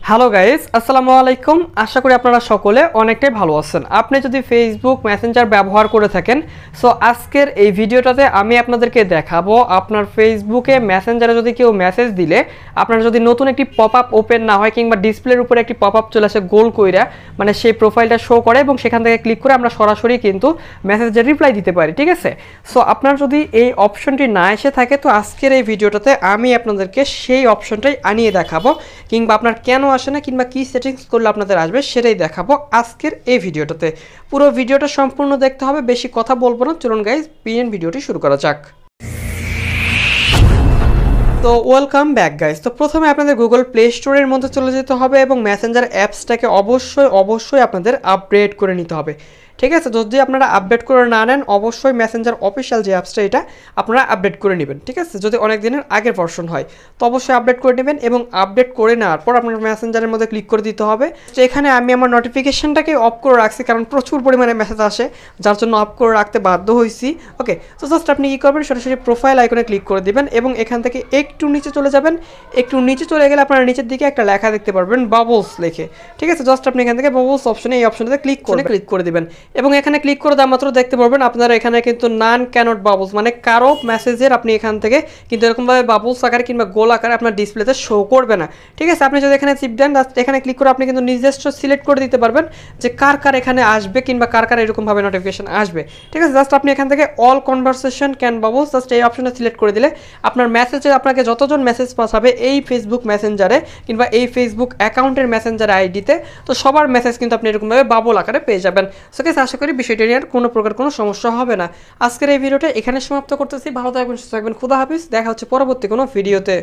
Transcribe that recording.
Hello guys, আসসালামু আলাইকুম। আশা করি আপনারা সকলে অনেকটাই ভালো আছেন। আপনি যদি ফেসবুক মেসেঞ্জার ব্যবহার করে থাকেন, সো আজকের এই ভিডিওটাতে আমি আপনাদেরকে দেখাবো আপনার ফেসবুকে মেসেঞ্জারে যদি কেউ মেসেজ দিলে আপনার যদি নতুন একটি পপ আপ ওপেন না হয় কিংবা ডিসপ্লের উপরে একটি পপ আপ চলে আসে গোল কইরা, মানে সেই প্রোফাইলটা শো করে এবং সেখান থেকে ক্লিক করে আমরা সরাসরি কিন্তু মেসেজের রিপ্লাই দিতে পারি, ঠিক আছে? সো আপনার যদি এই অপশনটি না এসে থাকে, তো আজকের এই ভিডিওটাতে আমি আপনাদেরকে সেই অপশনটাই আনিয়ে দেখাবো, কিংবা আপনার কেন আসে না কিংবা কি সেটিংস করলে আপনাদের আসবে সেটাই দেখাবো আজকের এই ভিডিওটাতে। পুরো ভিডিওটা সম্পূর্ণ দেখতে হবে, বেশি কথা বলবো না। চলুন গাইজ, ভিডিওটি শুরু করা যাক। তো ওয়েলকাম ব্যাক গাইজ। তো প্রথমে আপনাদের গুগল প্লে স্টোরের মধ্যে চলে যেতে হবে এবং মেসেঞ্জার অ্যাপসটাকে অবশ্যই আপনাদের আপডেট করে নিতে হবে, ঠিক আছে? যদি আপনারা আপডেট করে না নেন, অবশ্যই মেসেঞ্জার অফিসিয়াল যে অ্যাপসটা এটা আপনারা আপডেট করে নেবেন, ঠিক আছে? যদি অনেক দিনের আগের ভার্সন হয় তো অবশ্যই আপডেট করে নেবেন এবং আপডেট করে নেওয়ার পর আপনার মেসেঞ্জারের মধ্যে ক্লিক করে দিতে হবে। তো এখানে আমি আমার নোটিফিকেশনটাকে অফ করে রাখছি, কারণ প্রচুর পরিমাণে মেসেজ আসে, যার জন্য অফ করে রাখতে বাধ্য হয়েছি। ওকে, তো জাস্ট আপনি কী করবেন, সরাসরি প্রোফাইল আইকনে ক্লিক করে দিবেন এবং এখান থেকে একটু নিচে চলে যাবেন। একটু নিচে চলে গেলে আপনারা নিচের দিকে একটা লেখা দেখতে পারবেন, বাবলস লেখে, ঠিক আছে? জাস্ট আপনি এখান থেকে বাবলস অপশনে, এই অপশনটাতে ক্লিক করে দিবেন এবং এখানে ক্লিক করে দেওয়া মাত্র দেখতে পারবেন আপনারা এখানে কিন্তু নান ক্যানট বাবলস, মানে কারো মেসেজের আপনি এখান থেকে কিন্তু এরকমভাবে বাবলস আকারে কিংবা গোল আকারে আপনার ডিসপ্লেতে শো করবে না, ঠিক আছে? আপনি যদি এখানে চিপ দেন, এখানে ক্লিক করে আপনি কিন্তু নিজস্ব সিলেক্ট করে দিতে পারবেন যে কার এখানে আসবে কিংবা কার এরকমভাবে নোটিফিকেশন আসবে, ঠিক আছে? জাস্ট আপনি এখান থেকে all conversation can bubbles, just এই অপশনে সিলেক্ট করে দিলে আপনার মেসেজে আপনাকে যতজন মেসেজ পাস হবে এই ফেসবুক মেসেঞ্জারে কিংবা এই ফেসবুক অ্যাকাউন্টের মেসেঞ্জার আইডিতে, তো সবার মেসেজ কিন্তু আপনি এরকমভাবে বাবল আকারে পেয়ে যাবেন। সো গাইস, আশা করি বিষয়টি নিয়ে কোনো প্রকার কোনো সমস্যা হবে না। আজকের এই ভিডিওটা এখানে সমাপ্ত করতেছি। ভালো থাকবেন, সুস্থ থাকবেন, খুদা হাফিজ। দেখা হচ্ছে পরবর্তী কোনো ভিডিওতে।